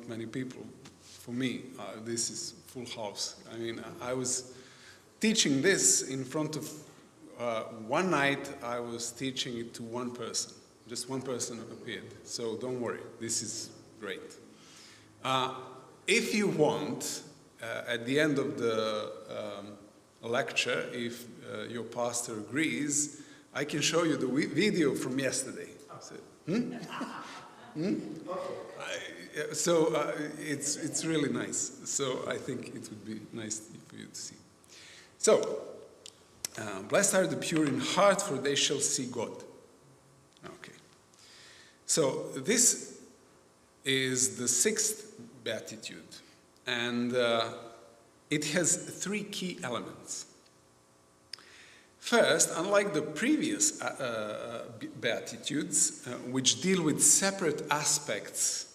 not many people. For me, this is full house. I mean, I was teaching this in front of, one night I was teaching it to one person. Just one person appeared. So don't worry, this is great. If you want, at the end of the lecture, if your pastor agrees, I can show you the video from yesterday. So, it's really nice. So I think it would be nice for you to see. So, blessed are the pure in heart, for they shall see God. Okay. So this is the 6th Beatitude, and it has 3 key elements. First, unlike the previous Beatitudes, which deal with separate aspects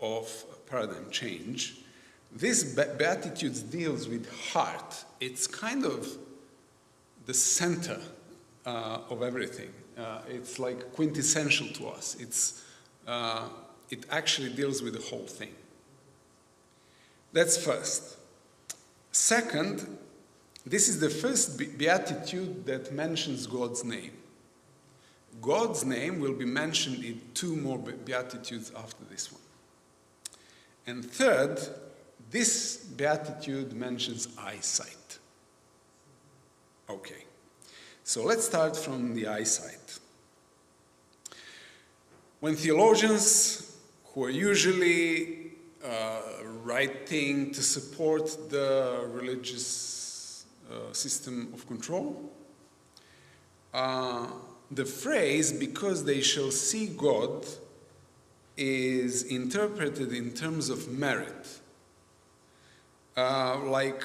of paradigm change, this Beatitudes deals with heart. It's kind of the center of everything. It's like quintessential to us. It actually deals with the whole thing. That's first. Second, this is the first Beatitude that mentions God's name. God's name will be mentioned in 2 more Beatitudes after this one. And third, this Beatitude mentions eyesight. Okay, so let's start from the eyesight. When theologians, who are usually writing to support the religious system of control, the phrase, because they shall see God, is interpreted in terms of merit. Like,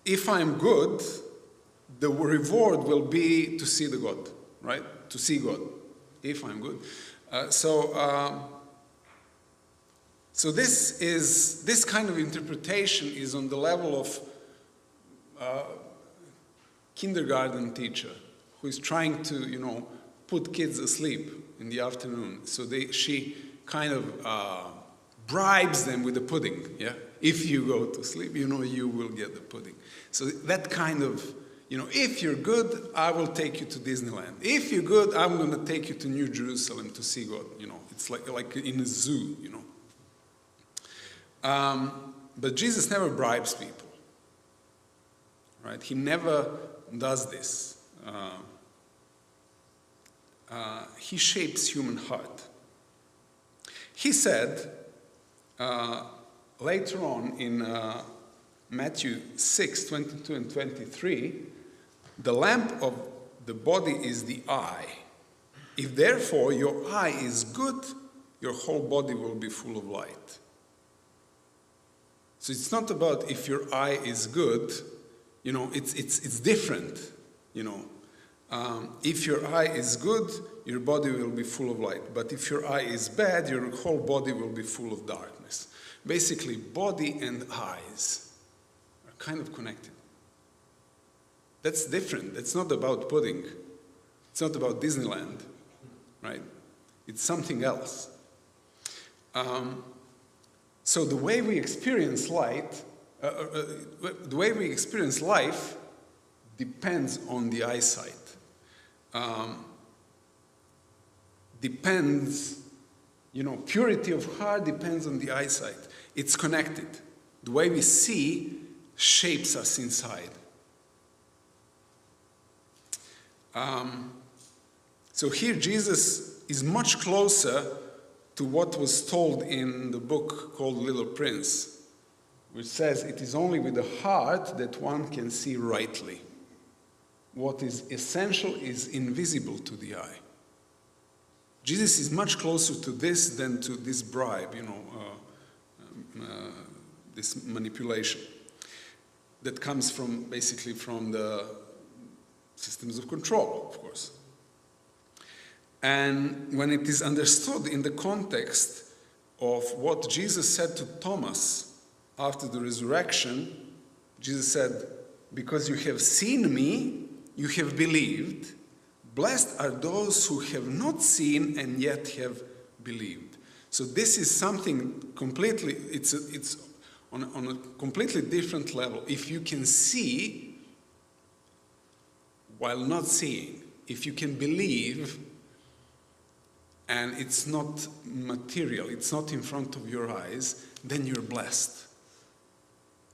if I'm good, the reward will be to see the God, right? To see God, if I'm good. So this kind of interpretation is on the level of kindergarten teacher who is trying to, put kids asleep in the afternoon. So she kind of bribes them with the pudding. Yeah, if you go to sleep, you will get the pudding. So that kind of, if you're good, I will take you to Disneyland. If you're good, I'm going to take you to New Jerusalem to see God. It's like in a zoo. But Jesus never bribes people, right? He never does this. He shapes human heart. He said later on in Matthew 6, 22 and 23, the lamp of the body is the eye. If therefore your eye is good, your whole body will be full of light. So it's not about if your eye is good, it's different, If your eye is good, your body will be full of light. But if your eye is bad, your whole body will be full of darkness. Basically, body and eyes are kind of connected. That's different. It's not about pudding. It's not about Disneyland, right? It's something else. So the way we experience life depends on the eyesight. Depends, purity of heart depends on the eyesight. It's connected. The way we see shapes us inside. So here Jesus is much closer to what was told in the book called Little Prince, which says it is only with the heart that one can see rightly. What is essential is invisible to the eye. Jesus is much closer to this than to this bribe, this manipulation that comes from the systems of control, of course. And when it is understood in the context of what Jesus said to Thomas after the resurrection, Jesus said, "Because you have seen me, you have believed. Blessed are those who have not seen and yet have believed." So this is something completely, it's on a completely different level. If you can see while not seeing, if you can believe and it's not material, it's not in front of your eyes, then you're blessed.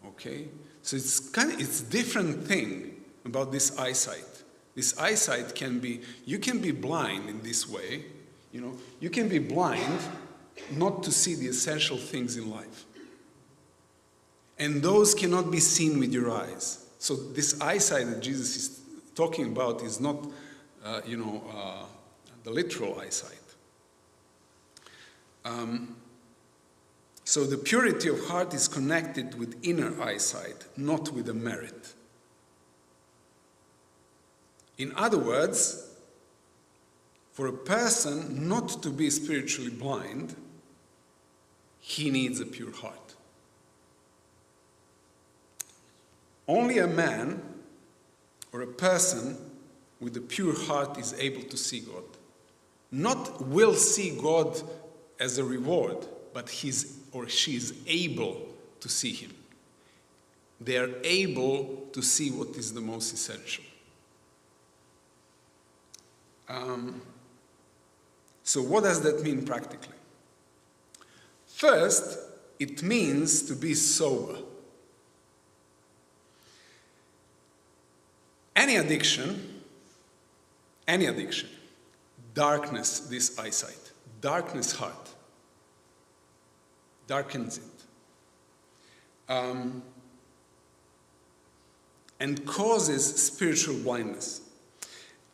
Okay? So it's different thing about this eyesight. This eyesight can be, you can be blind in this way, you know, you can be blind not to see the essential things in life. And those cannot be seen with your eyes. So this eyesight that Jesus is talking about is not, the literal eyesight. So the purity of heart is connected with inner eyesight, not with a merit. In other words, for a person not to be spiritually blind, he needs a pure heart. Only a man or a person with a pure heart is able to see God. Not will see God as a reward, but he's or she is able to see him. They are able to see what is the most essential. So what does that mean practically? First, it means to be sober. Any addiction, darkness this eyesight, darkness heart, darkens it, and causes spiritual blindness.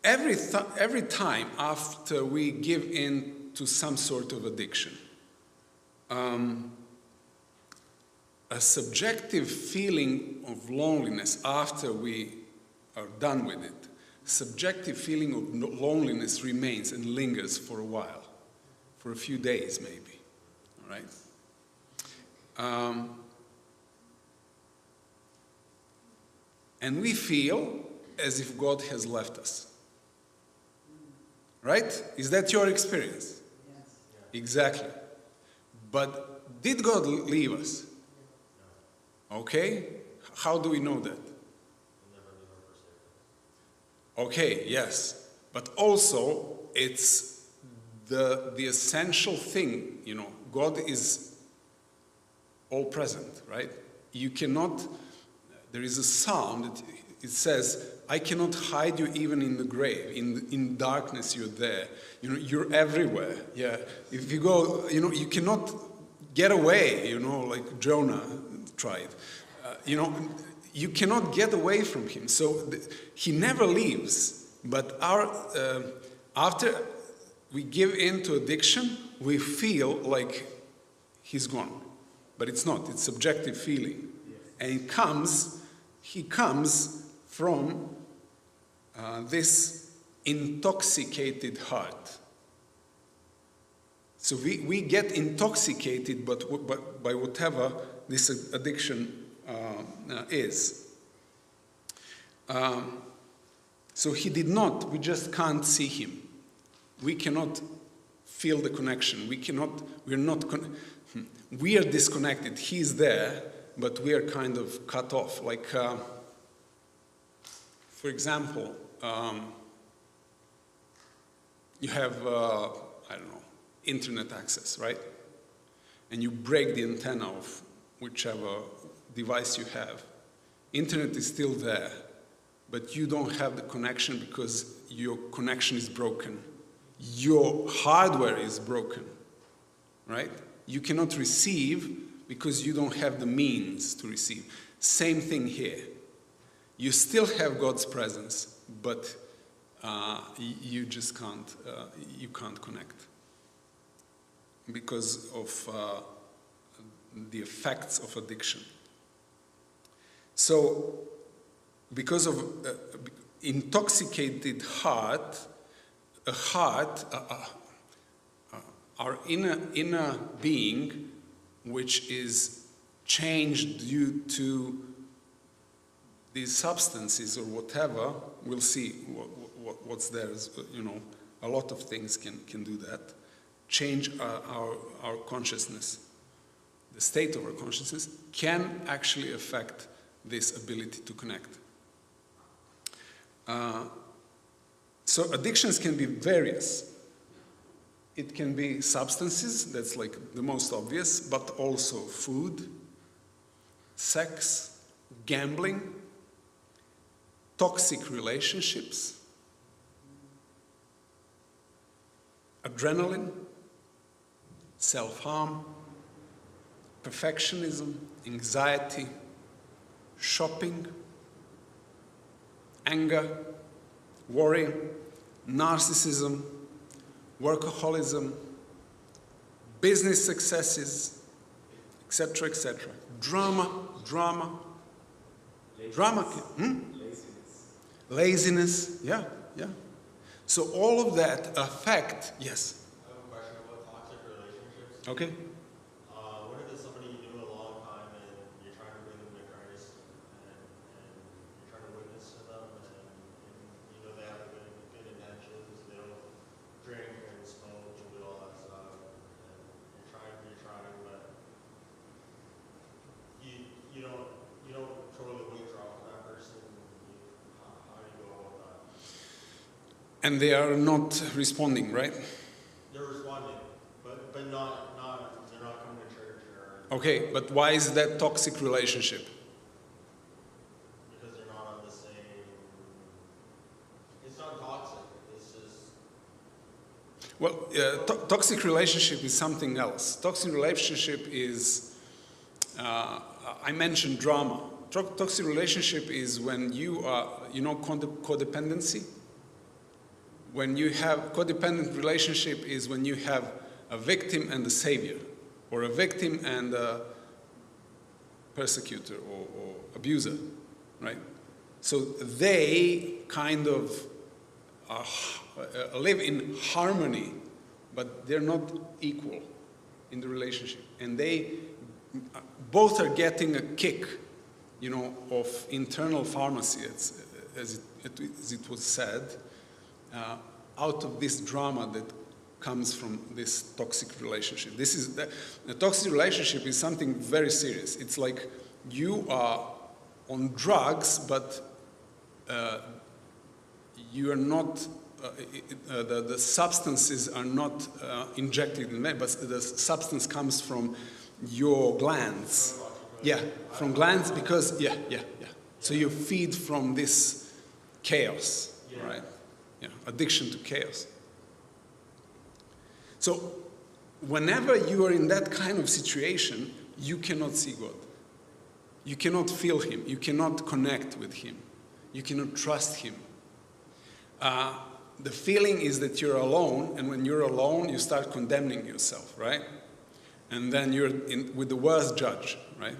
Every time after we give in to some sort of addiction, a subjective feeling of loneliness after we are done with it, subjective feeling of loneliness remains and lingers for a while, for a few days maybe, all right? And we feel as if God has left us. Right? Is that your experience? Yes. Exactly. But did God leave us? Okay. How do we know that? Okay, yes. But also, it's the essential thing, you know, God is all present, right? You cannot, there is a psalm that it says, I cannot hide you even in the grave. In darkness you're there. You know, you're everywhere. Yeah. If you go, you know, you cannot get away, you know, like Jonah tried. You cannot get away from him. So he never leaves. But after we give in to addiction, we feel like he's gone. But it's not. It's subjective feeling. And he comes from this intoxicated heart. So we get intoxicated but by whatever this addiction is. So he did not, we just can't see him. We cannot feel the connection. We are disconnected. He's there, but we are kind of cut off. Like, for example, you have, internet access, right? And you break the antenna of whichever device you have. Internet is still there, but you don't have the connection because your connection is broken. Your hardware is broken, right? You cannot receive because you don't have the means to receive. Same thing here. You still have God's presence, but you just can't, you can't connect because of the effects of addiction. So, because of intoxicated heart, our inner being, which is changed due to these substances or whatever, we'll see what's there. You know, a lot of things can do that. change our consciousness, the state of our consciousness, can actually affect this ability to connect. So addictions can be various. It can be substances, that's like the most obvious, but also food, sex, gambling, toxic relationships, adrenaline, self-harm, perfectionism, anxiety, shopping, anger, worry, narcissism, workaholism, business successes, etc., etc. Drama. Laziness, yeah. So all of that affect, yes. I have a question about toxic relationships. Okay. What if it's somebody you knew a long time and you're trying to bring them to Christ and you're trying to witness to them and you know they have good intentions, they don't drink and smoke and do all that stuff and you're trying, but you don't totally withdraw from that person. How do you go about that? And they are not responding, right? They're responding, but they're not coming to church or Okay, but why is that toxic relationship? because they're not on the same. It's not toxic. It's just Well, toxic relationship is something else. Toxic relationship is, I mentioned drama. Toxic relationship is when you are, codependency. When you have codependent relationship is when you have a victim and a savior, or a victim and a persecutor or abuser, right? So they kind of live in harmony, but they're not equal in the relationship. And they both are getting a kick, of internal pharmacy, as it was said, out of this drama that comes from this toxic relationship. The toxic relationship is something very serious. It's like you are on drugs, but you are not, the substances are not injected in there, but the substance comes from your glands. Yeah, from glands because, yeah. So you feed from this chaos, right? Yeah, addiction to chaos. So whenever you are in that kind of situation, you cannot see God. You cannot feel Him. You cannot connect with Him. You cannot trust Him. The feeling is that you're alone, and when you're alone, you start condemning yourself, right? And then you're with the worst judge, right?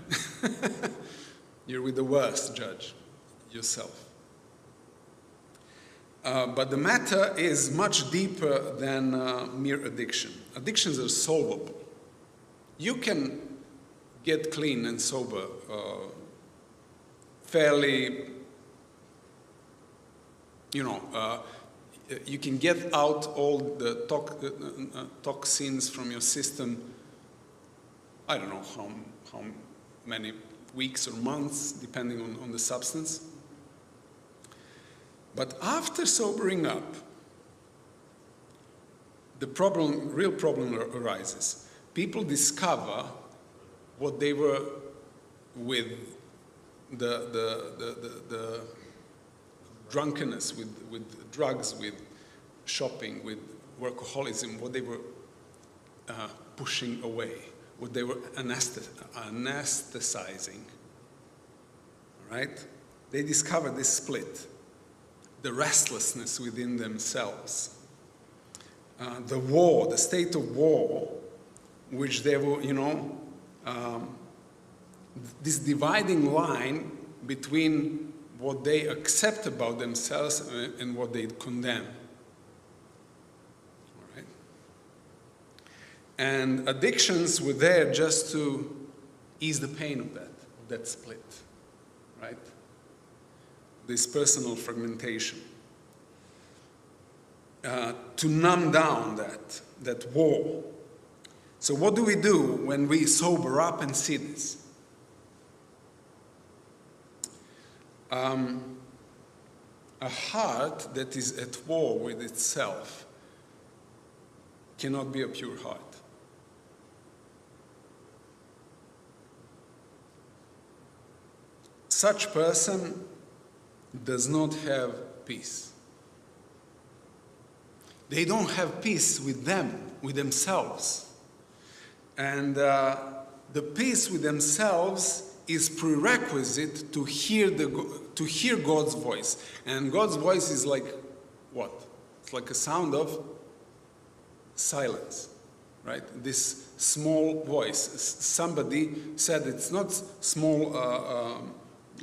You're with the worst judge, yourself. But the matter is much deeper than mere addiction. Addictions are solvable. You can get clean and sober fairly, you can get out all the toxins from your system. I don't know how many weeks or months, depending on the substance. But after sobering up, the real problem arises. People discover what they were with the drunkenness, with drugs, with shopping, with workaholism, what they were pushing away, what they were anesthetizing, right? They discovered this split, the restlessness within themselves, the state of war, which they were, this dividing line between what they accept about themselves and what they condemn. All right? And addictions were there just to ease the pain of that split, right? This personal fragmentation. To numb down that. that war. So what do we do when we sober up and see this? A heart that is at war with itself cannot be a pure heart. Such person does not have peace. They don't have peace with themselves. And the peace with themselves is prerequisite to hear God's voice. And God's voice is like what? It's like a sound of silence, right? This small voice. Somebody said it's not small,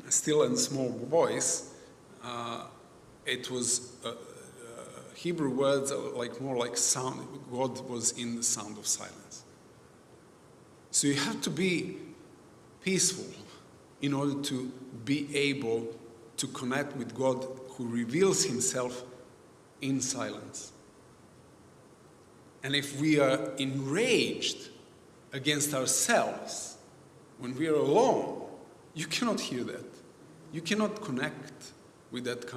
still and small voice. It was Hebrew words like more like sound. God was in the sound of silence. So you have to be peaceful in order to be able to connect with God, who reveals himself in silence. And if we are enraged against ourselves when we are alone, you cannot hear that. You cannot connect with that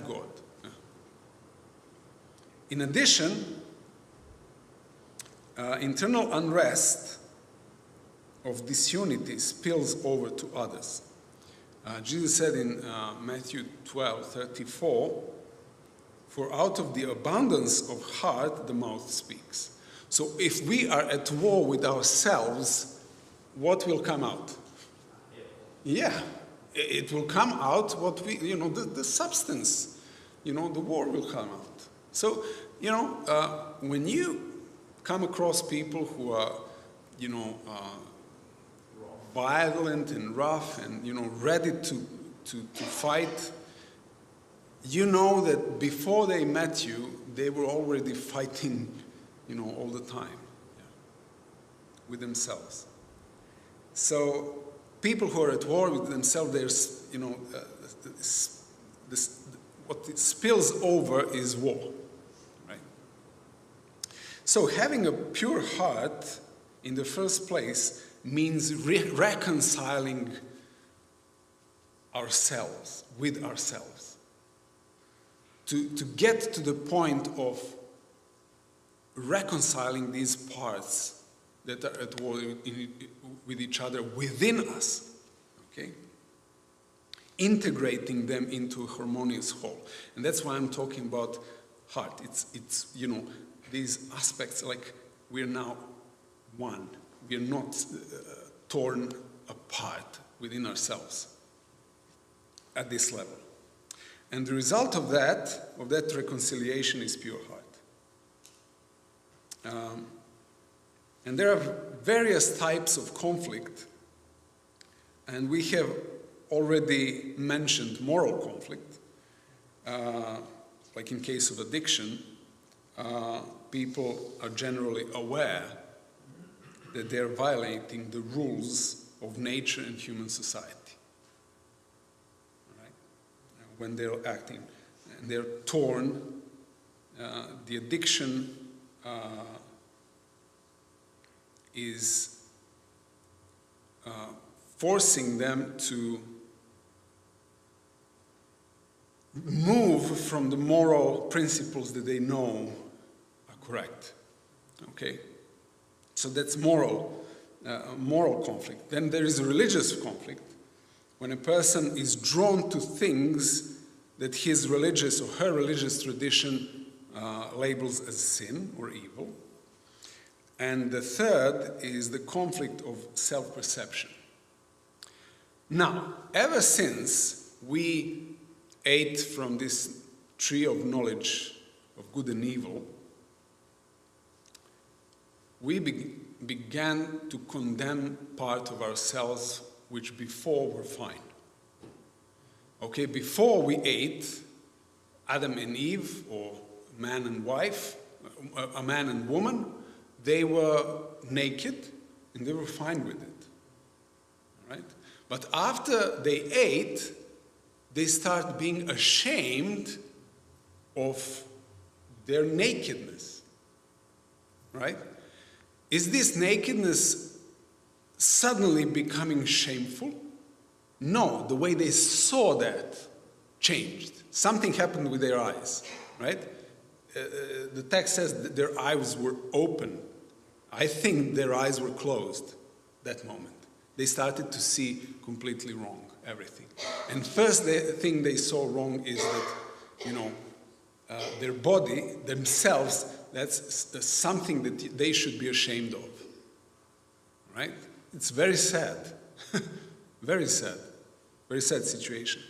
God. In addition, internal unrest of disunity spills over to others. Jesus said in Matthew 12:34, "For out of the abundance of heart the mouth speaks." So if we are at war with ourselves, what will come out? Yeah, it will come out what we, the substance, the war will come out. So, when you come across people who are, violent and rough and, ready to fight, you know that before they met you, they were already fighting, all the time with themselves. So people who are at war with themselves, there's, what it spills over is war, right? So having a pure heart in the first place means reconciling ourselves with ourselves. To get to the point of reconciling these parts that are at war with each other within us, okay? Integrating them into a harmonious whole. And that's why I'm talking about heart. It's these aspects, like we're now one. We're not torn apart within ourselves at this level. And the result of that reconciliation is pure heart. And there are various types of conflict, and we have already mentioned moral conflict. Like in case of addiction, people are generally aware that they're violating the rules of nature and human society. Right? When they're acting, and they're torn, the addiction is forcing them to move from the moral principles that they know are correct. Okay? So that's moral conflict. Then there is a religious conflict, when a person is drawn to things that his religious or her religious tradition labels as sin or evil. And the third is the conflict of self-perception. Now, ever since we ate from this tree of knowledge of good and evil, we began to condemn part of ourselves which before were fine. Okay, before we ate, Adam and Eve, or man and wife, a man and woman, they were naked and they were fine with it. Right? But after they ate, they start being ashamed of their nakedness. right? Is this nakedness suddenly becoming shameful? No, the way they saw that changed. Something happened with their eyes, right? The text says that their eyes were open. I think their eyes were closed that moment. They started to see completely wrong, everything. And first thing they saw wrong is that, their body, themselves, that's something that they should be ashamed of, right? It's very sad, very sad situation.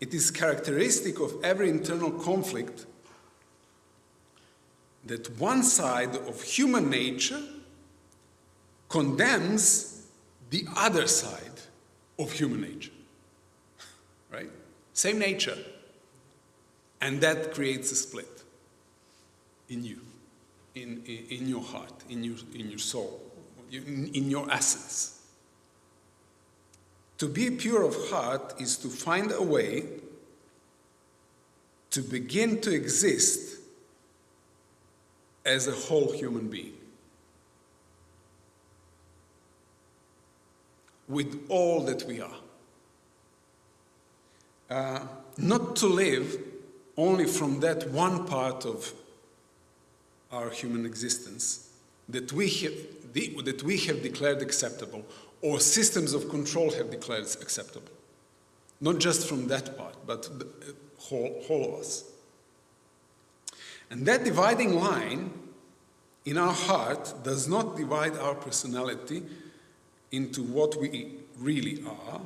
It is characteristic of every internal conflict that one side of human nature condemns the other side of human nature, right? Same nature. And that creates a split in you, in your heart, in your soul, in your essence. To be pure of heart is to find a way to begin to exist as a whole human being, with all that we are. Not to live only from that one part of our human existence that we have declared acceptable, or systems of control have declared acceptable. Not just from that part, but the whole of us. And that dividing line in our heart does not divide our personality into what we really are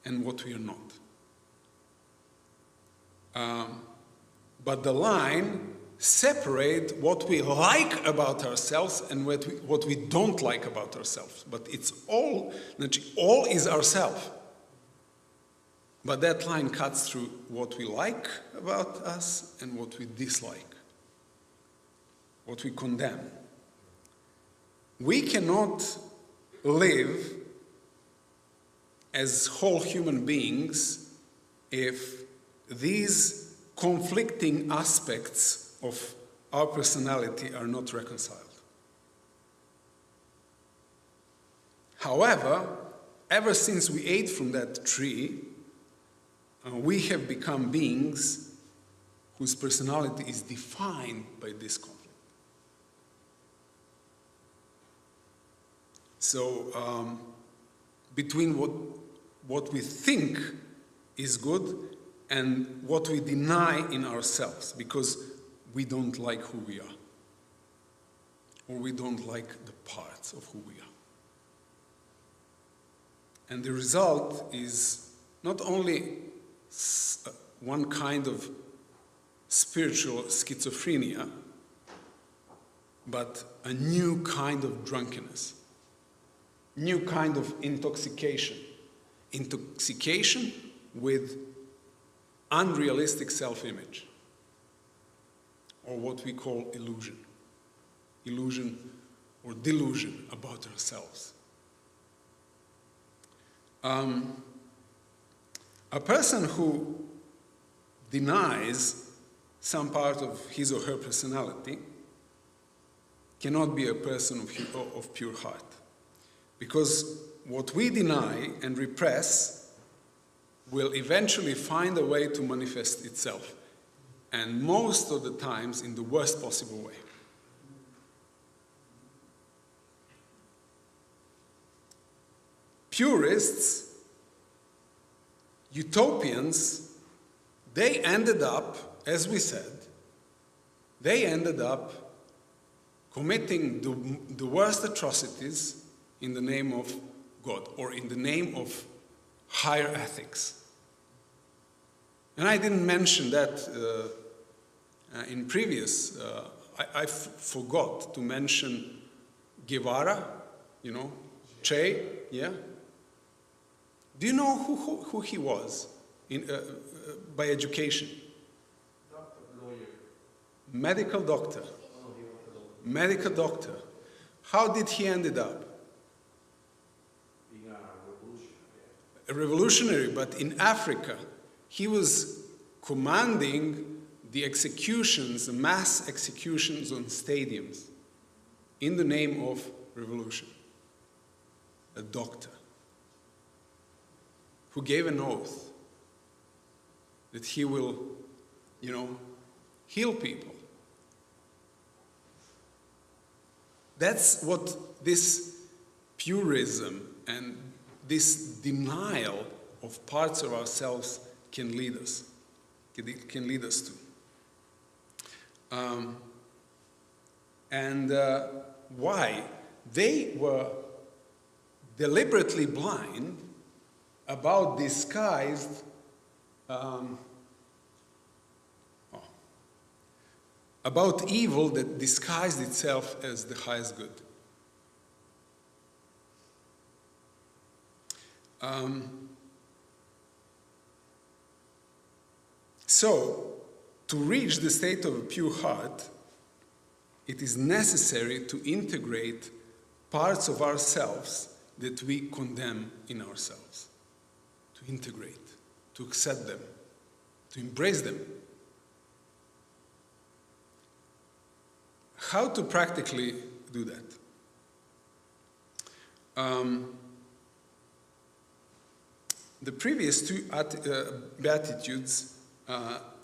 and what we are not. But the line separates what we like about ourselves and what we don't like about ourselves. But it's all is ourself. But that line cuts through what we like about us and what we dislike, what we condemn. We cannot live as whole human beings if these conflicting aspects of our personality are not reconciled. However, ever since we ate from that tree, we have become beings whose personality is defined by this conflict. So, between what we think is good and what we deny in ourselves, because we don't like who we are, or we don't like the parts of who we are. And the result is not only one kind of spiritual schizophrenia, but a new kind of drunkenness, new kind of intoxication with unrealistic self-image, or what we call illusion or delusion about ourselves. A person who denies some part of his or her personality cannot be a person of pure heart, because what we deny and repress will eventually find a way to manifest itself, and most of the times in the worst possible way. Purists, utopians, they ended up, as we said, they ended up committing the worst atrocities in the name of God, or in the name of higher ethics. And I didn't mention that in previous, I forgot to mention Guevara, Che, yeah? Do you know who he was by education? Doctor, lawyer. Medical doctor. Medical doctor. How did he ended up? Being a revolutionary. A revolutionary, but in Africa. He was commanding the executions, the mass executions on stadiums in the name of revolution. A doctor who gave an oath that he will, heal people. That's what this purism and this denial of parts of ourselves can lead us to. Why? They were deliberately blind about disguised about evil that disguised itself as the highest good. So, to reach the state of a pure heart, it is necessary to integrate parts of ourselves that we condemn in ourselves. To integrate, to accept them, to embrace them. How to practically do that? The previous two Beattitudes,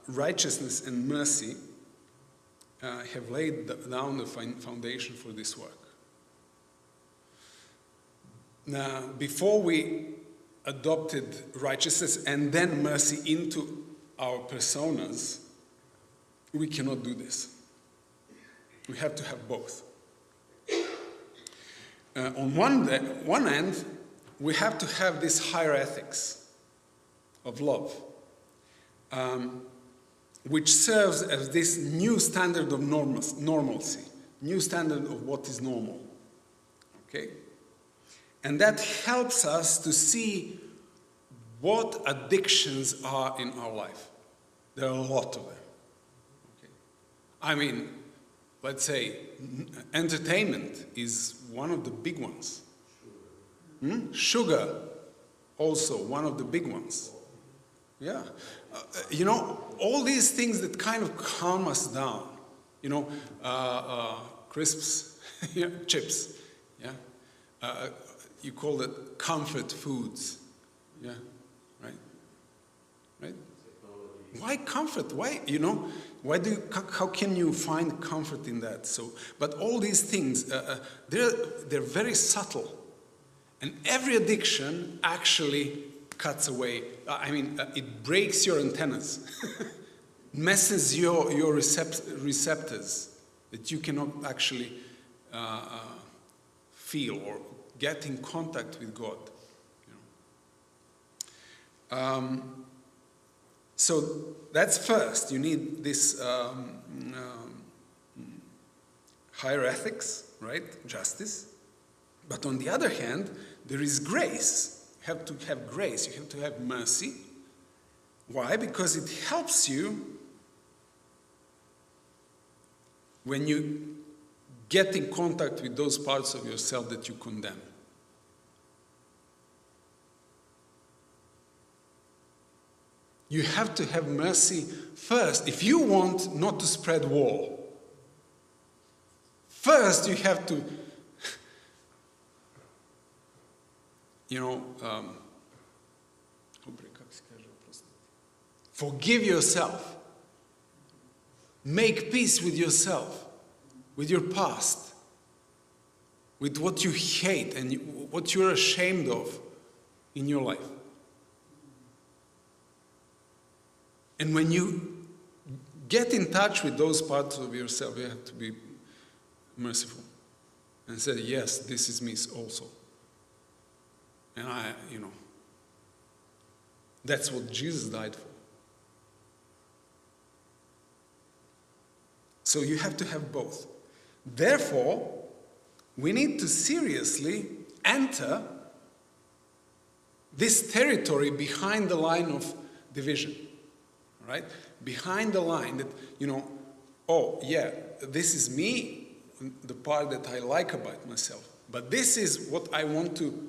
righteousness and mercy, have laid down the foundation for this work. Now, before we adopted righteousness and then mercy into our personas, we cannot do this. We have to have both. On one end, we have to have this higher ethics of love, which serves as this new standard of normalcy, new standard of what is normal. Okay? And that helps us to see what addictions are in our life. There are a lot of them. Okay? I mean, let's say entertainment is one of the big ones. Sugar, also one of the big ones. Yeah. All these things that kind of calm us down. Crisps, chips. Yeah. You call it comfort foods. Yeah. Right? Why comfort? Why, how can you find comfort in that? But all these things, they're very subtle. And every addiction actually cuts away. It breaks your antennas, messes your receptors that you cannot actually feel or get in contact with God. So that's first. You need this higher ethics, right? Justice. But on the other hand, there is grace. You have to have grace. You have to have mercy. Why? Because it helps you when you get in contact with those parts of yourself that you condemn. You have to have mercy first. If you want not to spread war, first you have to forgive yourself. Make peace with yourself, with your past, with what you hate and what you're ashamed of in your life. And when you get in touch with those parts of yourself, you have to be merciful and say, yes, this is me also. And that's what Jesus died for. So you have to have both. Therefore, we need to seriously enter this territory behind the line of division. Right? Behind the line that, this is me, the part that I like about myself. But this is what I want to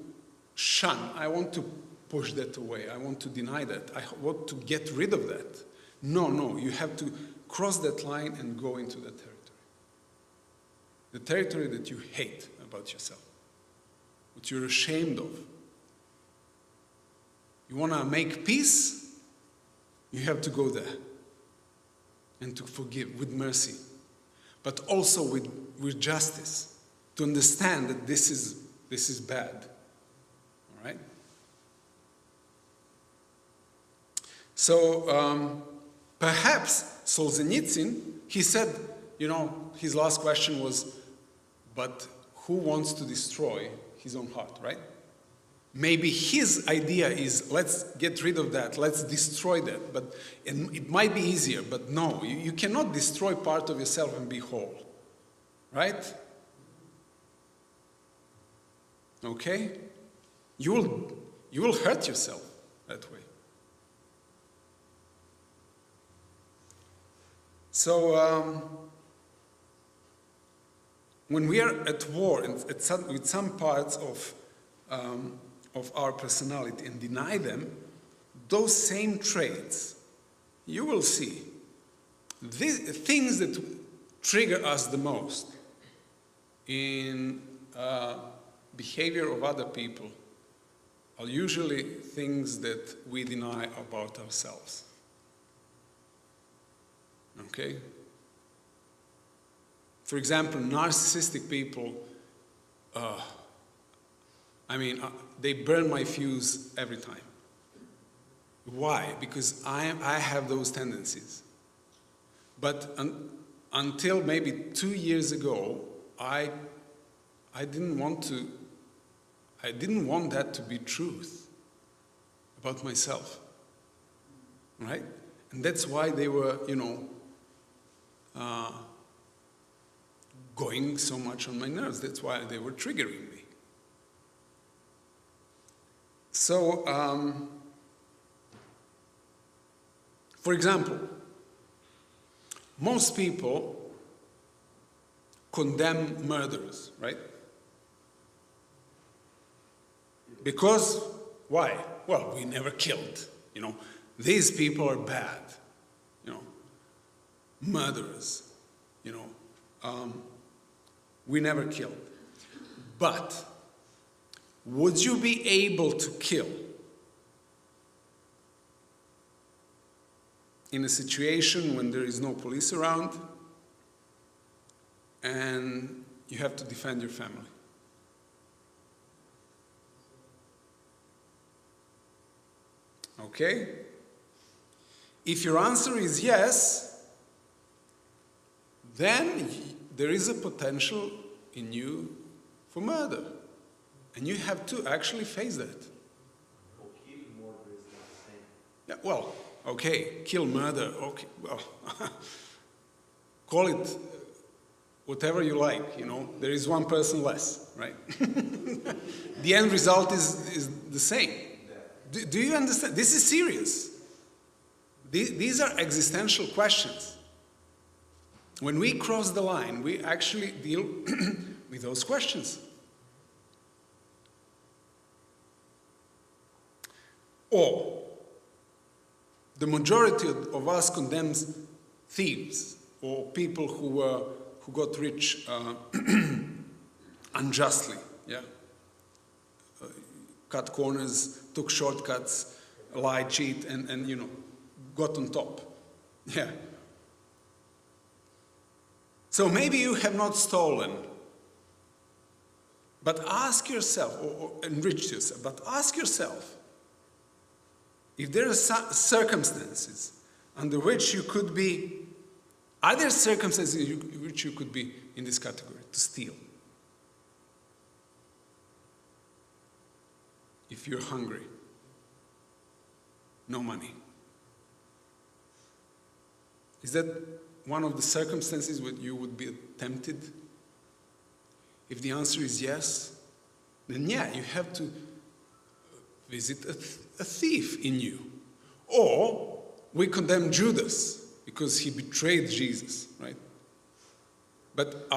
shun. I want to push that away. I want to deny that. I want to get rid of that. No, you have to cross that line and go into that territory. The territory that you hate about yourself, what you're ashamed of. You want to make peace? You have to go there and to forgive with mercy, but also with justice, to understand that this is bad. All right? So perhaps Solzhenitsyn, he said, his last question was, but who wants to destroy his own heart, right? Maybe his idea is, let's get rid of that, let's destroy that. But it might be easier, but no, you cannot destroy part of yourself and be whole, right? Okay? You will hurt yourself that way. So, when we are at war with some parts of our personality and deny them, those same traits, you will see, things that trigger us the most in behavior of other people are usually things that we deny about ourselves. Okay? For example, narcissistic people, they burn my fuse every time. Why? Because I have those tendencies. But until maybe 2 years ago, I didn't want that to be truth about myself, right? And that's why they were, going so much on my nerves. That's why they were triggering me. So, for example, most people condemn murderers, right? Because, why? Well, we never killed, These people are bad, murderers, we never killed. But would you be able to kill in a situation when there is no police around and you have to defend your family? Okay? If your answer is yes, then there is a potential in you for murder. And you have to actually face that. Okay, murder is not the same. Yeah, well, okay, kill, murder, okay, well, call it whatever you like, there is one person less, right? The end result is the same. Do you understand? This is serious. These are existential questions. When we cross the line, we actually deal with those questions. Or the majority of us condemns thieves or people who got rich unjustly. Yeah, cut corners, took shortcuts, lied, cheat, and got on top. Yeah. So maybe you have not stolen, but ask yourself, or enriched yourself, but ask yourself, if there are circumstances under which you could be, are there circumstances in which you could be in this category, to steal? If you're hungry, no money. Is that one of the circumstances where you would be tempted? If the answer is yes, then yeah, you have to visit a thief in you. Or we condemn Judas because he betrayed Jesus, right? But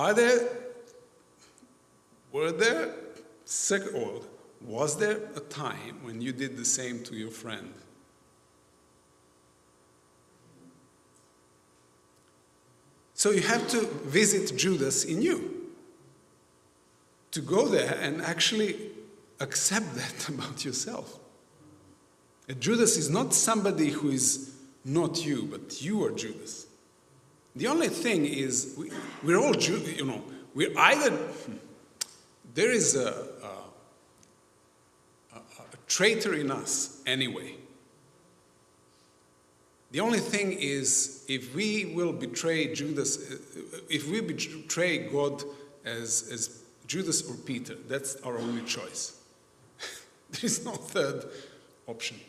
was there a time when you did the same to your friend? So you have to visit Judas in you, to go there and actually accept that about yourself. And Judas is not somebody who is not you, but you are Judas. The only thing is, we're all we're either, there is a traitor in us anyway. The only thing is, if we will betray Judas, if we betray God as Judas or Peter, that's our only choice. There is no third option.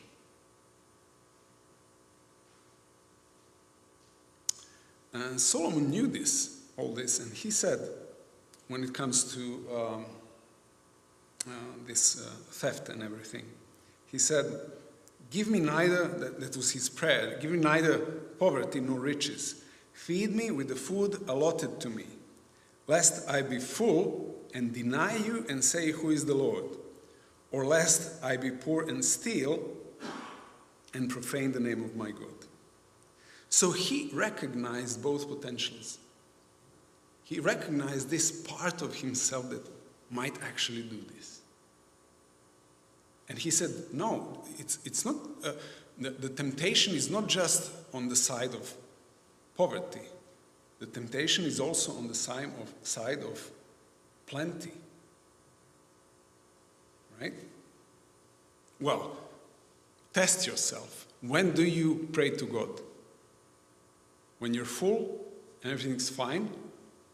And Solomon knew all this, and he said, when it comes to this theft and everything, he said, give me neither, that was his prayer, give me neither poverty nor riches. Feed me with the food allotted to me, lest I be full and deny you and say, who is the Lord? Or lest I be poor and steal and profane the name of my God. So he recognized both potentials. He recognized this part of himself that might actually do this. And he said, no, it's not, the temptation is not just on the side of poverty. The temptation is also on the side of plenty. Right? Well, test yourself. When do you pray to God? When you're full and everything's fine?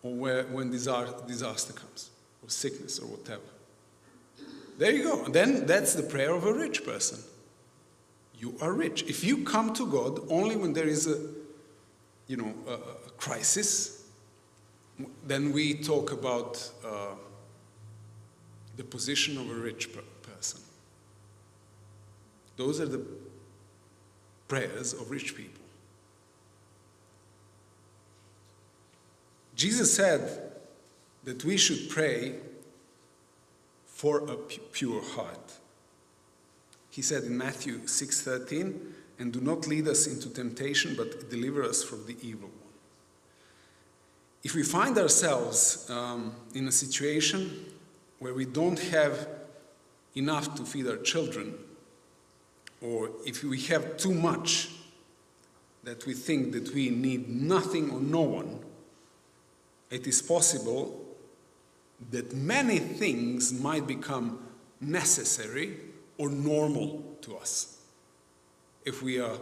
Or when disaster comes? Or sickness or whatever? There you go. Then that's the prayer of a rich person. You are rich. If you come to God only when there is a crisis, then we talk about the position of a rich person. Those are the prayers of rich people. Jesus said that we should pray for a pure heart. He said in Matthew 6:13, and do not lead us into temptation, but deliver us from the evil one. If we find ourselves in a situation where we don't have enough to feed our children, or if we have too much that we think that we need nothing or no one, it is possible that many things might become necessary or normal to us if we are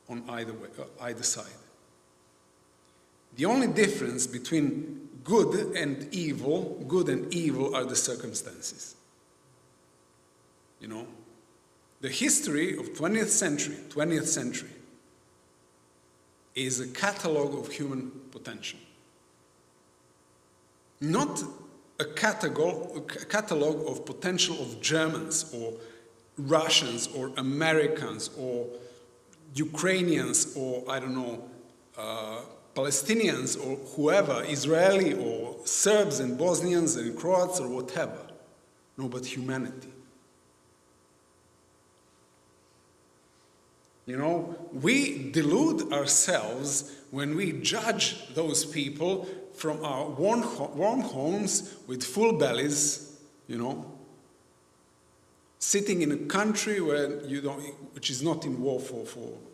on either side. The only difference between good and evil are the circumstances. The history of 20th century is a catalogue of human potential. Not a catalogue of potential of Germans or Russians or Americans or Ukrainians or, Palestinians or whoever, Israeli or Serbs and Bosnians and Croats or whatever. No, but humanity. We delude ourselves when we judge those people from our warm homes with full bellies, sitting in a country which is not in war for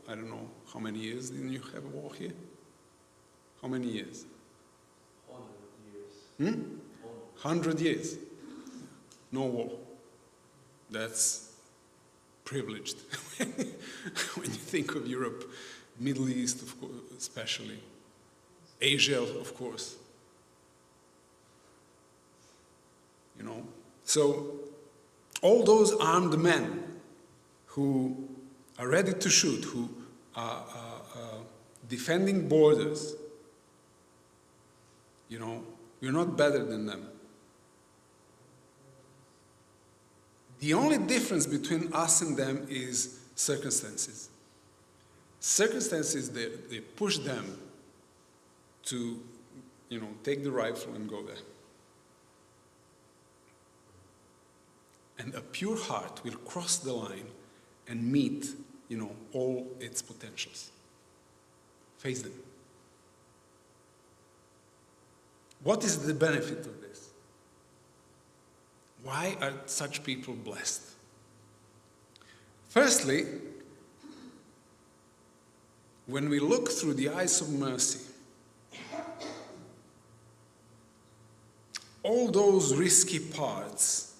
I don't know how many years. Didn't you have a war here? How many years? 100 years. 100 years. No war. That's privileged when you think of Europe, Middle East, of course, especially. Asia, of course. So all those armed men who are ready to shoot, who are defending borders, we're not better than them. The only difference between us and them is circumstances. Circumstances, they push them to, take the rifle and go there. And a pure heart will cross the line and meet, all its potentials. Face them. What is the benefit of this? Why are such people blessed? Firstly, when we look through the eyes of mercy, all those risky parts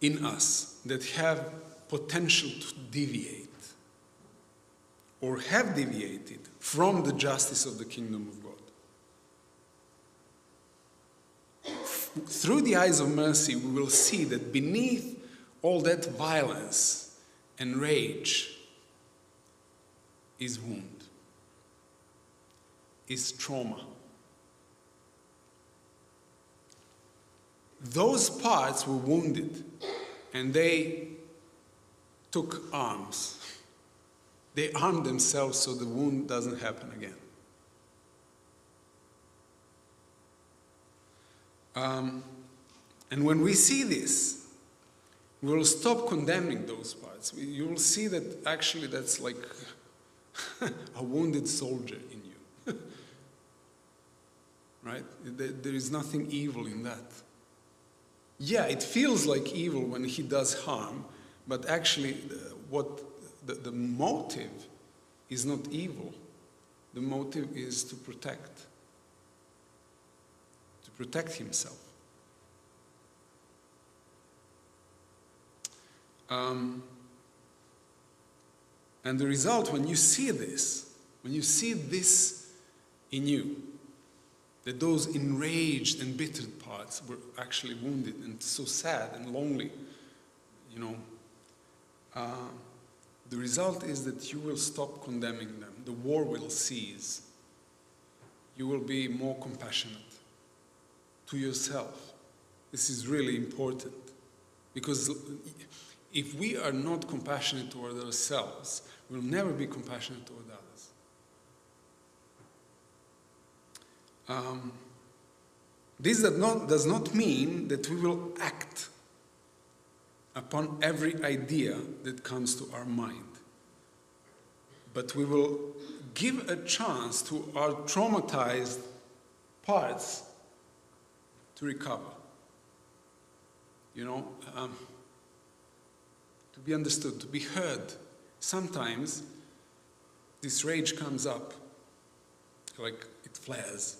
in us that have potential to deviate or have deviated from the justice of the kingdom of God. Through the eyes of mercy, we will see that beneath all that violence and rage is wound, is trauma. Those parts were wounded and they took arms. They armed themselves so the wound doesn't happen again. And when we see this, we will stop condemning those parts. You will see that actually that's like a wounded soldier in you. Right? There is nothing evil in that. Yeah, it feels like evil when he does harm, but actually the motive is not evil. The motive is to protect himself. And the result, when you see this in you, that those enraged and embittered parts were actually wounded and so sad and lonely, the result is that you will stop condemning them. The war will cease. You will be more compassionate to yourself. This is really important, because if we are not compassionate toward ourselves, we'll never be compassionate toward others. This does not mean that we will act upon every idea that comes to our mind, but we will give a chance to our traumatized parts to recover. To be understood, to be heard. Sometimes this rage comes up, like it flares,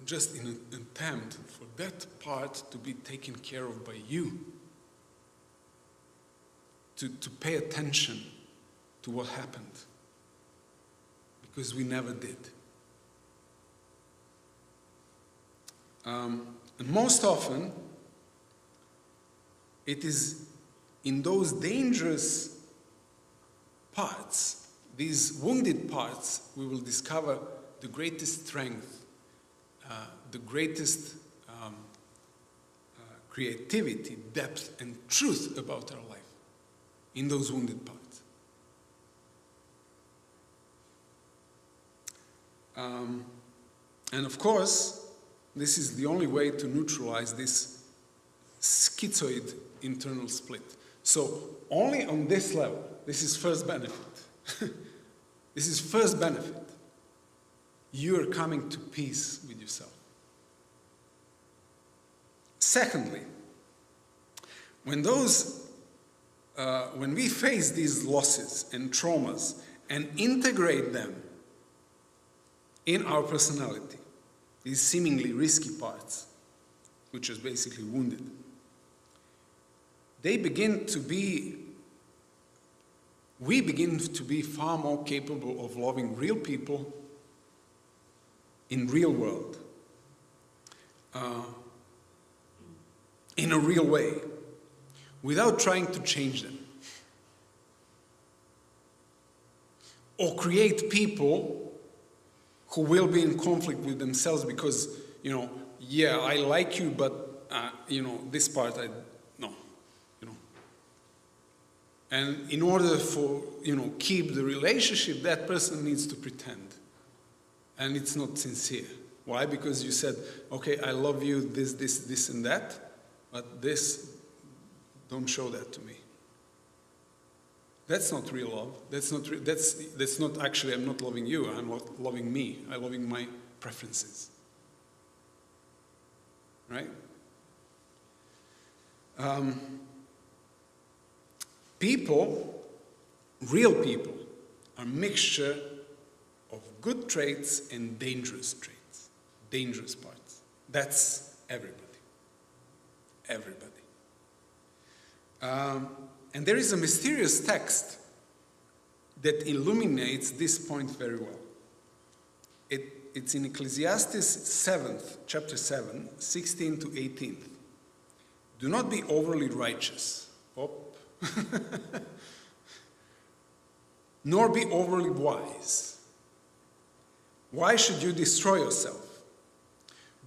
just in an attempt for that part to be taken care of by you, to pay attention to what happened, because we never did. And most often, it is in those dangerous parts, these wounded parts, we will discover the greatest strength, the greatest creativity, depth, and truth about our life, in those wounded parts. And of course, this is the only way to neutralize this schizoid internal split. So only on this level, this is first benefit. This is first benefit. You are coming to peace with yourself. Secondly, when we face these losses and traumas and integrate them in our personality, these seemingly risky parts, which is basically wounded, we begin to be far more capable of loving real people in real world, in a real way, without trying to change them. Or create people who will be in conflict with themselves because, I like you, but, this part no. And in order for, keep the relationship, that person needs to pretend. And it's not sincere. Why? Because you said, okay, I love you, this, and that, but this, don't show that to me. That's not real love. That's not actually, I'm not loving you, I'm not loving me. I'm loving my preferences. Right? People, real people, are a mixture of good traits and dangerous traits. Dangerous parts. That's everybody. Everybody. And there is a mysterious text that illuminates this point very well. It's in Ecclesiastes chapter 7, 16 to 18. Do not be overly righteous, nor be overly wise. Why should you destroy yourself?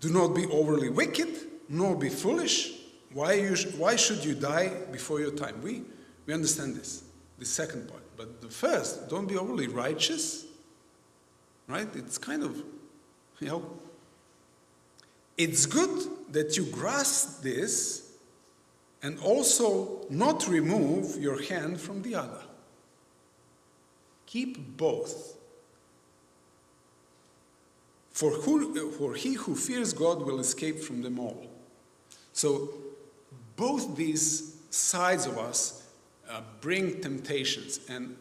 Do not be overly wicked, nor be foolish. Why should you die before your time? We understand this, the second part. But the first, don't be overly righteous, right? It's kind of, it's good that you grasp this and also not remove your hand from the other. Keep both. For he who fears God will escape from them all. So both these sides of us bring temptations. And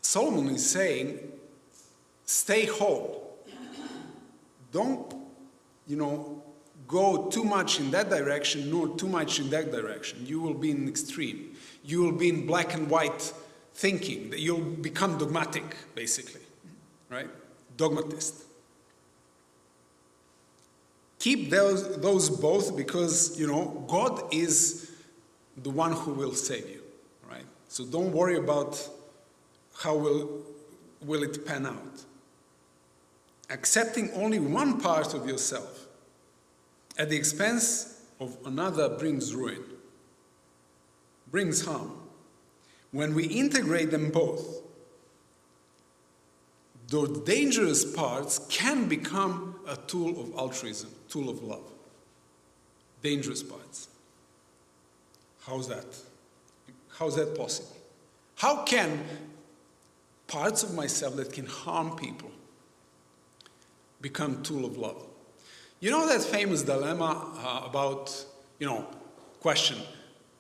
Solomon is saying, stay whole. Don't, go too much in that direction, nor too much in that direction. You will be in extreme. You will be in black and white thinking. You'll become dogmatic, basically. Right? Dogmatist. Keep those both because, God is the one who will save you, right? So don't worry about how will it pan out. Accepting only one part of yourself at the expense of another brings ruin, brings harm. When we integrate them both, those dangerous parts can become a tool of altruism, tool of love. Dangerous parts. How's that? How's that possible? How can parts of myself that can harm people become tool of love? You know that famous dilemma about, question.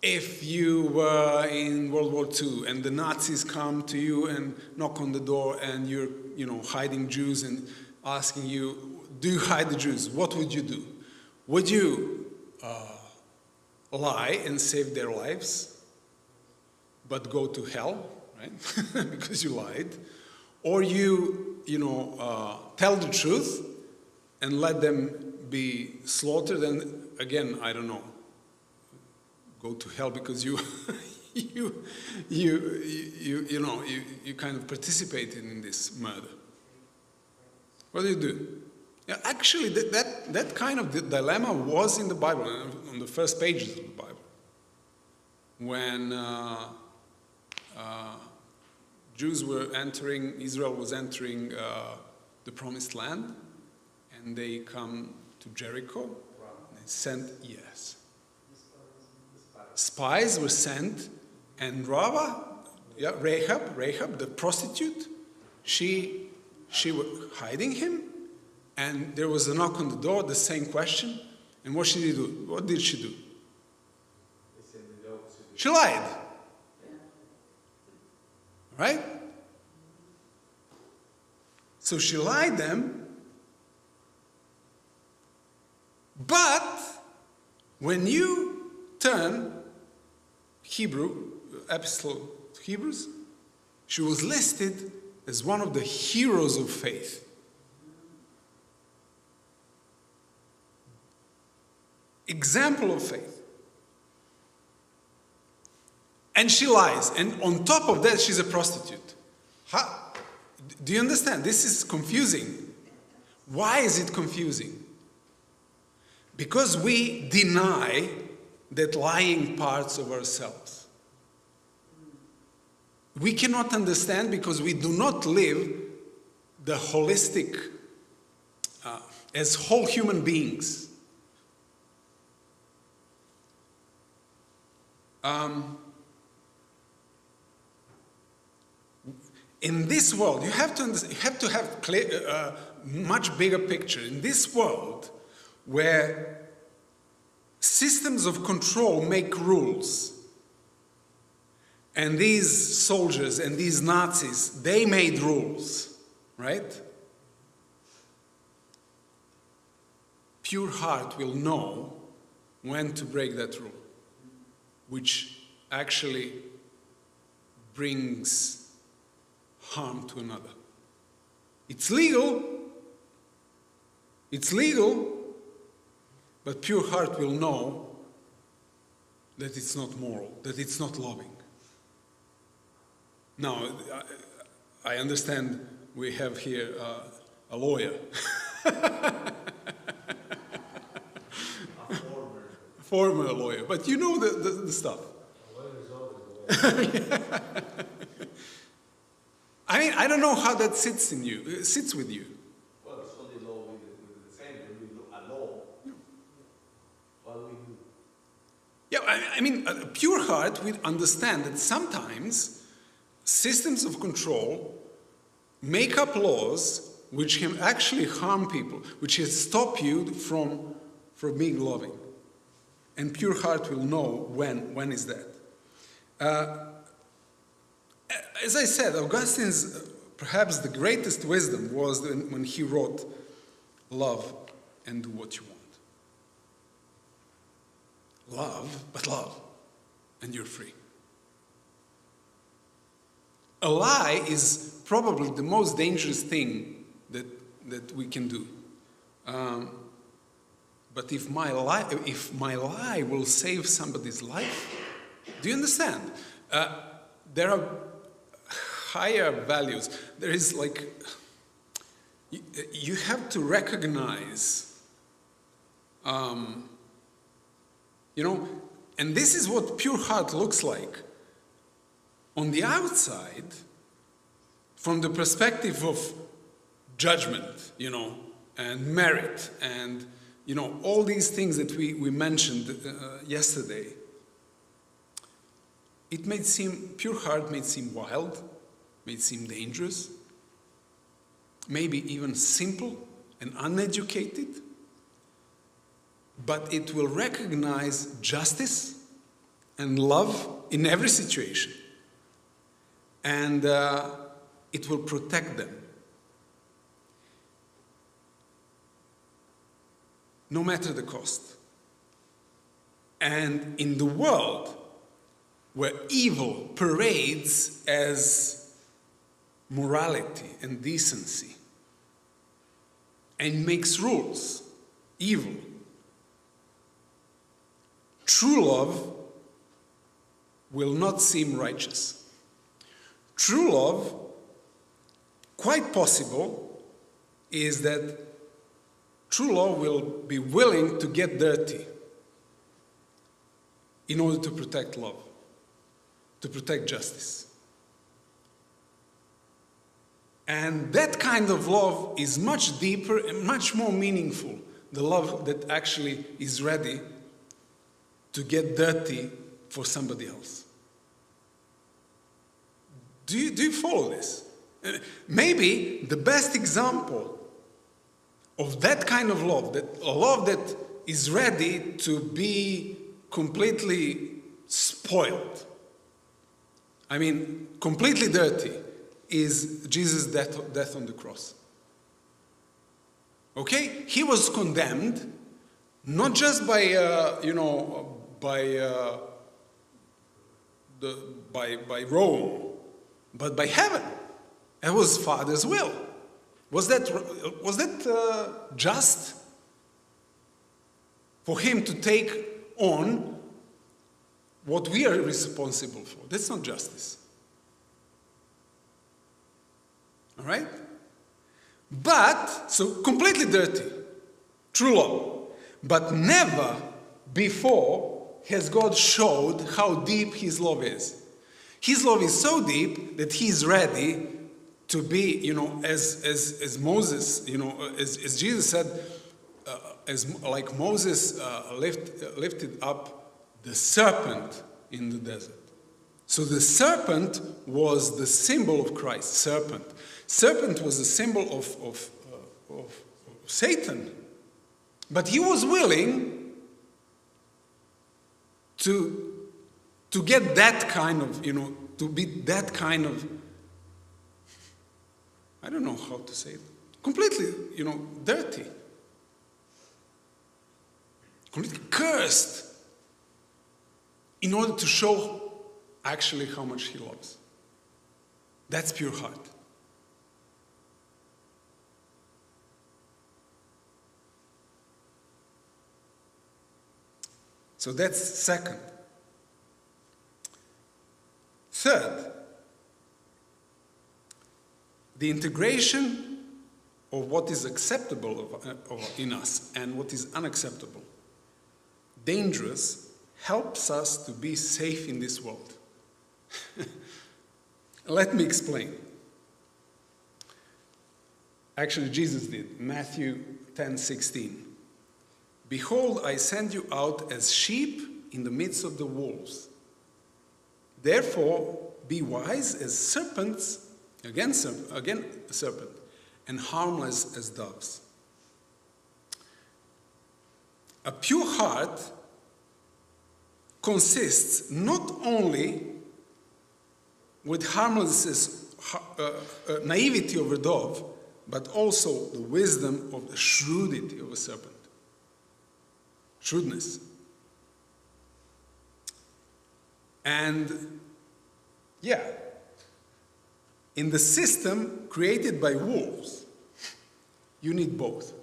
If you were in World War II and the Nazis come to you and knock on the door and you're, hiding Jews and asking you, do you hide the Jews? What would you do? Would you lie and save their lives, but go to hell, right? Because you lied? Or you, tell the truth and let them be slaughtered and, again, I don't know, go to hell because you kind of participated in this murder. What do you do? Yeah, actually, that kind of dilemma was in the Bible, on the first pages of the Bible, when Jews were entering, Israel was entering the Promised Land, and they come to Jericho. And they sent, yes. Spies were sent, and Rahab, the prostitute, she was hiding him, and there was a knock on the door, the same question, and what did she do? What did she do? She lied. Right? So she lied them, but when you turn Epistle to Hebrews, she was listed as one of the heroes of faith. Example of faith. And she lies. And on top of that, she's a prostitute. Do you understand? This is confusing. Why is it confusing? Because we deny that lying parts of ourselves. We cannot understand because we do not live the holistic, as whole human beings. In this world, you have to have clear, much bigger picture. In this world, where systems of control make rules, and these soldiers and these Nazis, they made rules, right? Pure heart will know when to break that rule, which actually brings harm to another. It's legal, but pure heart will know that it's not moral, that it's not loving. Now, I understand we have here a lawyer. Former lawyer, but you know the stuff. I mean, I don't know how that sits with you. Well, it's only law with the same. When we look at law, what do we do? Yeah, I mean, a pure heart will understand that sometimes systems of control make up laws which can actually harm people, which can stop you from being loving. And pure heart will know when is that. As I said, Augustine's perhaps the greatest wisdom was when he wrote, love and do what you want. Love, but love, and you're free. A lie is probably the most dangerous thing that we can do. But if my lie will save somebody's life, do you understand? There are higher values. There is like, you have to recognize, and this is what pure heart looks like. On the outside, from the perspective of judgment, and merit, and all these things that we mentioned yesterday, pure heart may seem wild, may seem dangerous, maybe even simple and uneducated, but it will recognize justice and love in every situation, and it will protect them. No matter the cost. And in the world where evil parades as morality and decency and makes rules, evil, true love will not seem righteous. True love, quite possible, is that true love will be willing to get dirty in order to protect love, to protect justice. And that kind of love is much deeper and much more meaningful, the love that actually is ready to get dirty for somebody else. Do you follow this? Maybe the best example of that kind of love, a love that is ready to be completely spoiled, completely dirty, is Jesus' death on the cross. Okay? He was condemned, not just by Rome, but by heaven. It was Father's will. Was that just for him to take on what we are responsible for? That's not justice. All right? But, so completely dirty, true love. But never before has God showed how deep his love is. His love is so deep that he's ready to be, as Moses, as Jesus said, like Moses lifted up the serpent in the desert. So the serpent was the symbol of Christ. Serpent was a symbol of Satan. But he was willing to get that kind of, to be that kind of, I don't know how to say it, completely, dirty. Completely cursed in order to show actually how much he loves. That's pure heart. So that's second. Third, the integration of what is acceptable in us and what is unacceptable, dangerous, helps us to be safe in this world. Let me explain. Actually, Jesus did. Matthew 10:16. Behold, I send you out as sheep in the midst of the wolves. Therefore, be wise as serpents, again a serpent, and harmless as doves. A pure heart consists not only with naivety of a dove, but also the wisdom of the shrewdity of a serpent. Shrewdness. And in the system created by wolves, you need both.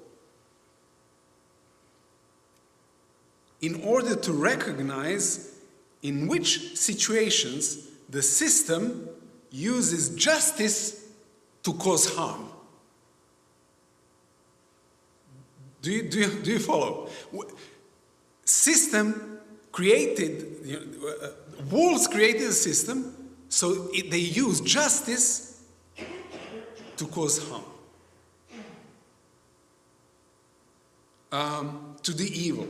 In order to recognize in which situations the system uses justice to cause harm. Do you follow? System created, wolves created a system, so they use justice to cause harm. To the evil.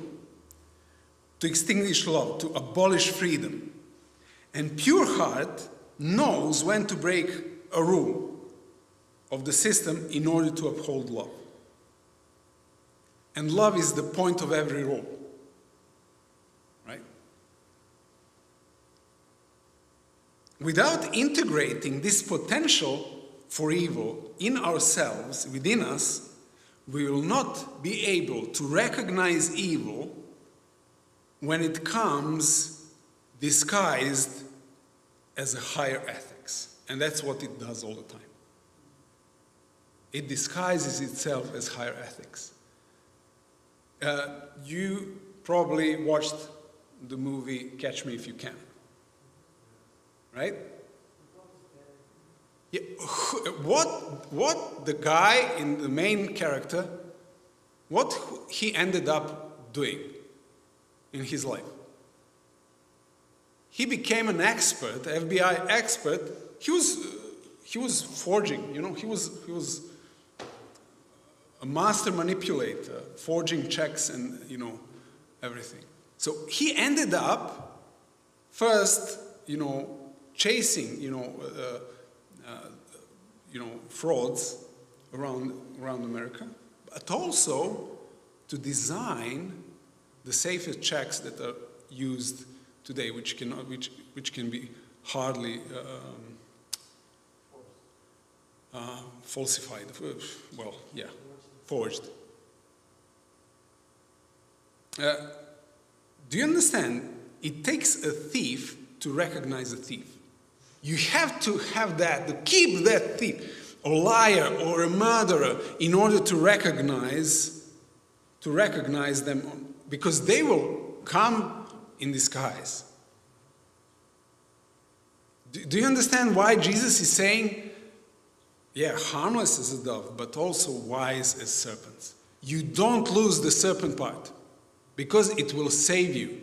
To extinguish love, to abolish freedom. And pure heart knows when to break a rule of the system in order to uphold love. And love is the point of every rule. Right? Without integrating this potential for evil in ourselves, within us, we will not be able to recognize evil when it comes disguised as a higher ethics. And that's what it does all the time. It disguises itself as higher ethics. You probably watched the movie Catch Me If You Can. Right? Yeah, what the guy in the main character, what he ended up doing in his life? He became an expert, FBI expert. He was forging, he was a master manipulator, forging checks and everything. So he ended up first, chasing, frauds around America, but also to design the safest checks that are used today, which can be hardly falsified. Forged. Do you understand? It takes a thief to recognize a thief. You have to have that, to keep that thief, a liar or a murderer, in order to recognize them, because they will come in disguise. Do you understand why Jesus is saying, harmless as a dove, but also wise as serpents? You don't lose the serpent part, because it will save you.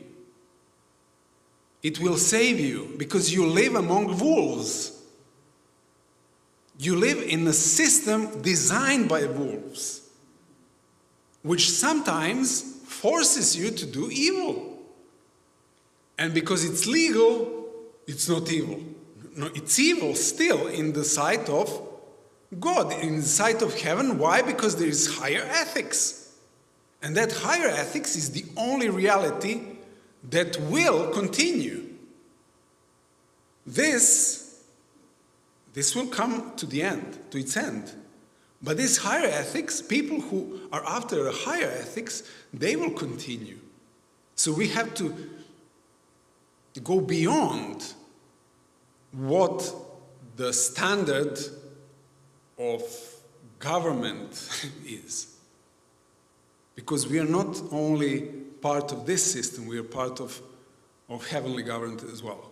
It will save you because you live among wolves. You live in a system designed by wolves, which sometimes forces you to do evil. And because it's legal, it's not evil. No, it's evil still in the sight of God, in the sight of heaven. Why? Because there is higher ethics. And that higher ethics is the only reality that will continue. This will come to the end, to its end. But this higher ethics, people who are after a higher ethics, they will continue. So we have to go beyond what the standard of government is. Because we are not only part of this system, we are part of heavenly government as well.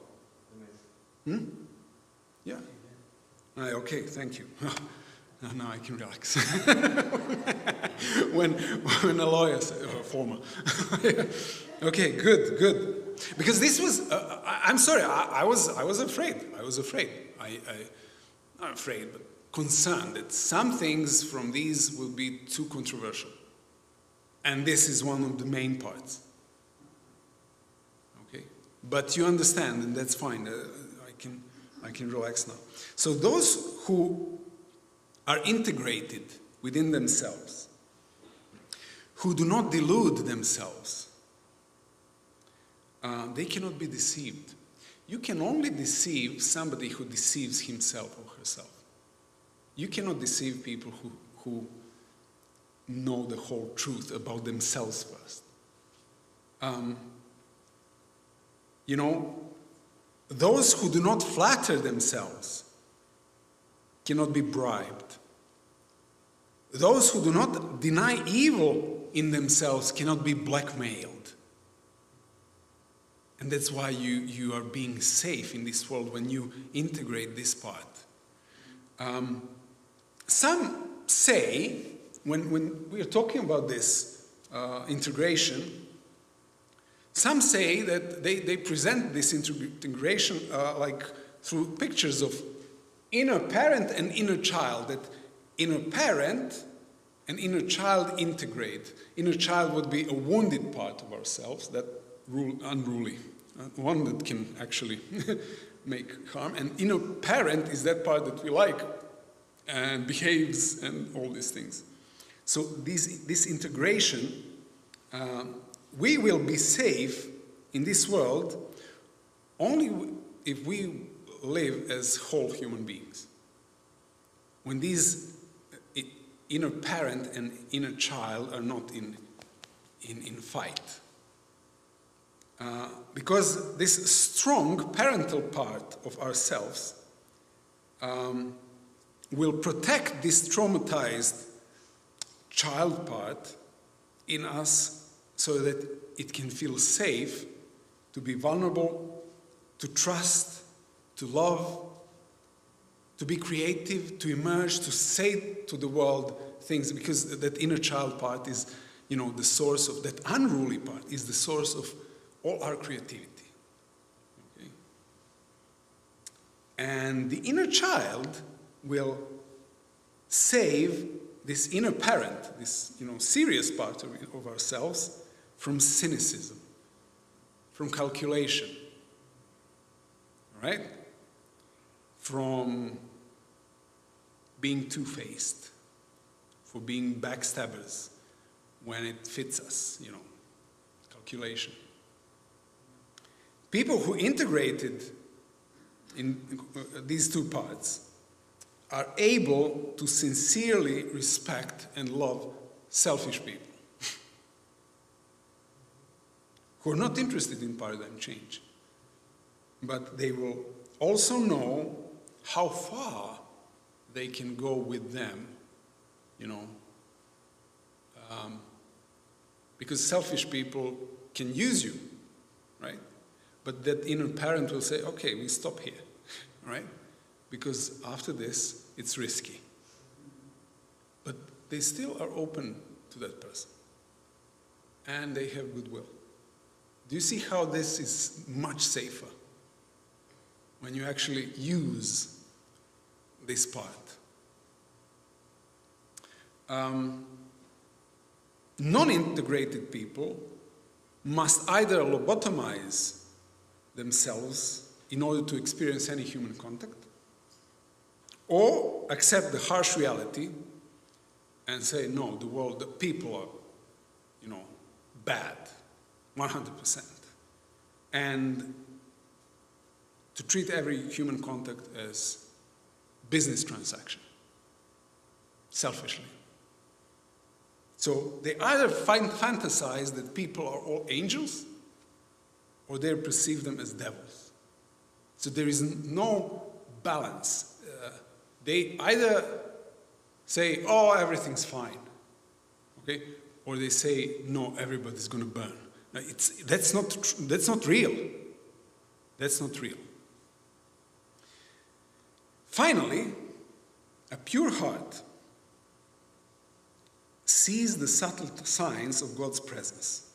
Yeah. Okay, thank you. Now I can relax. when a lawyer says, former. Okay, good. Because this was, I'm sorry, I was afraid. Not afraid, but concerned that some things from these will be too controversial. And this is one of the main parts. Okay? But you understand, and that's fine. I can relax now. So those who are integrated within themselves, who do not delude themselves, they cannot be deceived. You can only deceive somebody who deceives himself or herself. You cannot deceive people who know the whole truth about themselves first. Those who do not flatter themselves cannot be bribed. Those who do not deny evil in themselves cannot be blackmailed. And that's why you are being safe in this world when you integrate this part. Some say, when we are talking about this integration, some say that they present this integration like through pictures of inner parent and inner child, that inner parent and inner child integrate. Inner child would be a wounded part of ourselves, that unruly, one that can actually make harm. And inner parent is that part that we like and behaves and all these things. So this integration, we will be safe in this world only if we live as whole human beings. When these inner parent and inner child are not in fight. Because this strong parental part of ourselves will protect this traumatized child part in us so that it can feel safe to be vulnerable, to trust, to love, to be creative, to emerge, to say to the world things, because that inner child part is, the source of, that unruly part is the source of all our creativity. Okay? And the inner child will save this inner parent, this serious part of ourselves, from cynicism, from calculation, all right? From being two-faced, for being backstabbers when it fits us, calculation. People who integrated in these two parts are able to sincerely respect and love selfish people who are not interested in paradigm change. But they will also know how far they can go with them, because selfish people can use you, right? But that inner parent will say, okay, we stop here, right? Because after this, it's risky. But they still are open to that person. And they have goodwill. Do you see how this is much safer? When you actually use this part. Non-integrated people must either lobotomize themselves in order to experience any human contact, or accept the harsh reality and say, no, the world, the people are, bad, 100%. And to treat every human contact as business transaction, selfishly. So they either fantasize that people are all angels, or they perceive them as devils. So there is no balance. They either say, oh, everything's fine, okay? Or they say, no, everybody's going to burn. Now, that's not real. That's not real. Finally, a pure heart sees the subtle signs of God's presence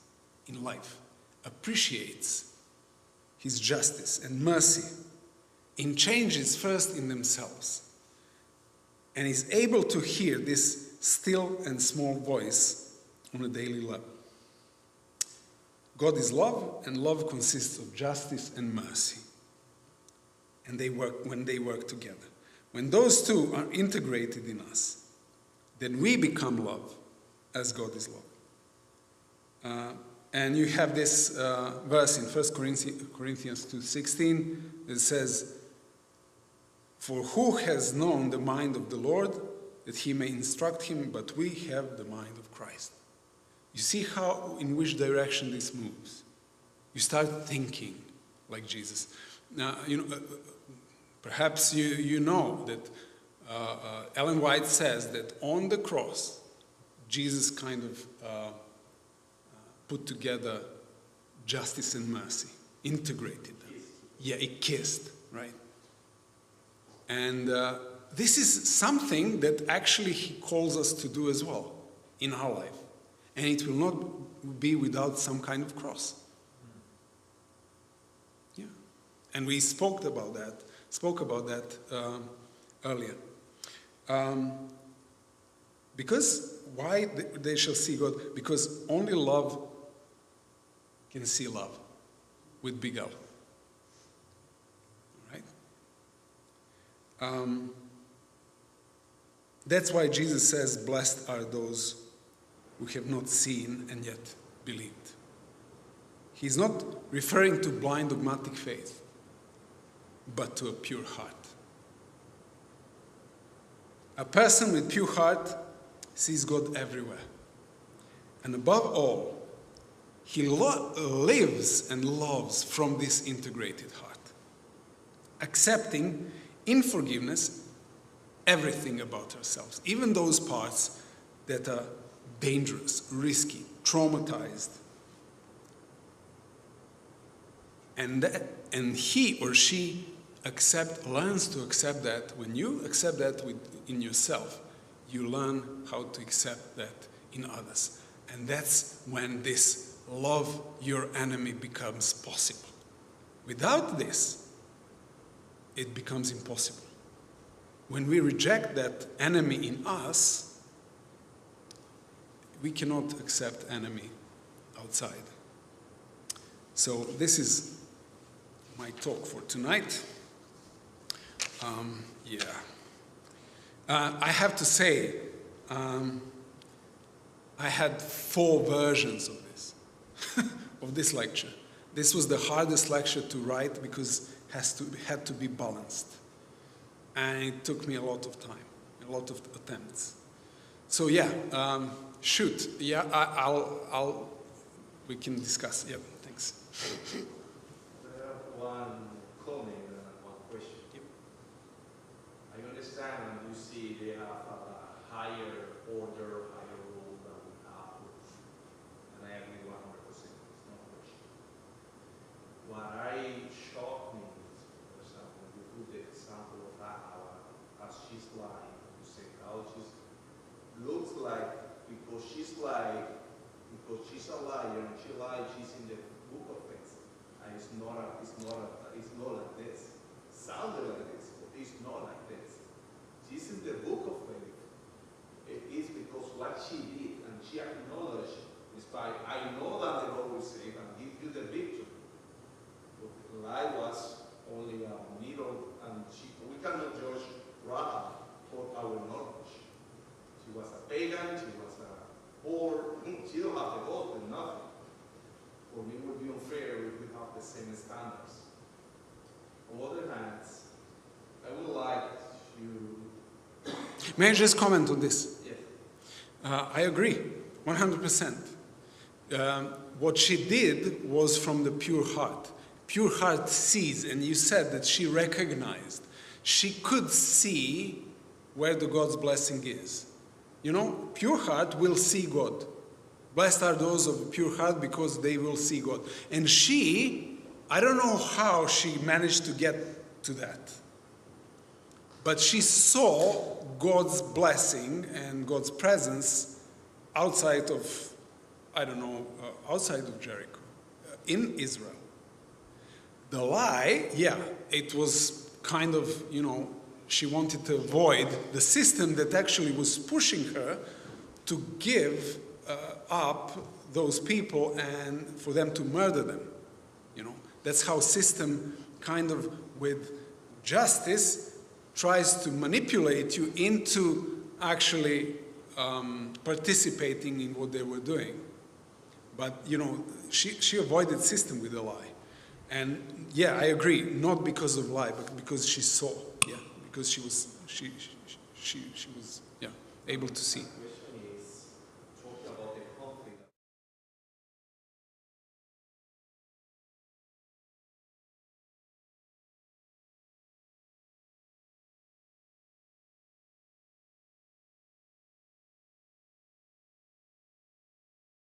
in life, appreciates His justice and mercy in changes first in themselves, and is able to hear this still and small voice on a daily level. God is love, and love consists of justice and mercy. And when they work together. When those two are integrated in us, then we become love, as God is love. And you have this verse in 1 Corinthians 2:16 that says, "For who has known the mind of the Lord, that he may instruct him, but we have the mind of Christ." You see how, in which direction this moves. You start thinking like Jesus. Now, perhaps you know that Ellen White says that on the cross, Jesus kind of put together justice and mercy, integrated them. Yeah, he kissed, right? And this is something that actually he calls us to do as well in our life. And it will not be without some kind of cross. Yeah. And we spoke about that earlier. Because why they shall see God? Because only love can see love with big L. Right? That's why Jesus says, "Blessed are those who have not seen and yet believed." He's not referring to blind dogmatic faith, but to a pure heart. A person with pure heart sees God everywhere. And above all, he lives and loves from this integrated heart, accepting in forgiveness everything about ourselves, even those parts that are dangerous, risky, traumatized. And he or she learns to accept that. When you accept that in yourself, you learn how to accept that in others. And that's when this love your enemy becomes possible. Without this, it becomes impossible. When we reject that enemy in us, we cannot accept enemy outside. So this is my talk for tonight. I have to say, I had 4 versions of this, of this lecture. This was the hardest lecture to write because it had to be balanced. And it took me a lot of time, a lot of attempts. So shoot. Yeah, we can discuss. Yeah, thanks. I have one comment and one question. Yep. I understand when you see they have a higher order, higher rule than we have. And I agree 100%. It's no question. What shocked me is, for example, you put the example of Rahab as she's lying. You say how she looks like, because she's a liar and she lies, she's in the book of faith. And it's not like this. Sounded like this, but it's not like this. She's in the book of faith. It is because what she did, and she acknowledged, despite, I know that the Lord will save and give you the victory. But the lie was only for me it would be unfair if we have the same standards. On the other hand, I would like to, May I just comment on this? yes, I agree, 100%. What she did was from the pure heart. Pure heart sees, and you said that she recognized. She could see where the God's blessing is. You know, pure heart will see God. Blessed are those of pure heart because they will see God. And she, I don't know how she managed to get to that. But she saw God's blessing and God's presence outside of, outside of Jericho, in Israel. The lie, yeah, it was kind of, she wanted to avoid the system that actually was pushing her to give up those people and for them to murder them. That's how system kind of with justice tries to manipulate you into actually participating in what they were doing. But, she avoided system with a lie. And yeah, I agree, not because of lie, but because she saw, because she was able to see.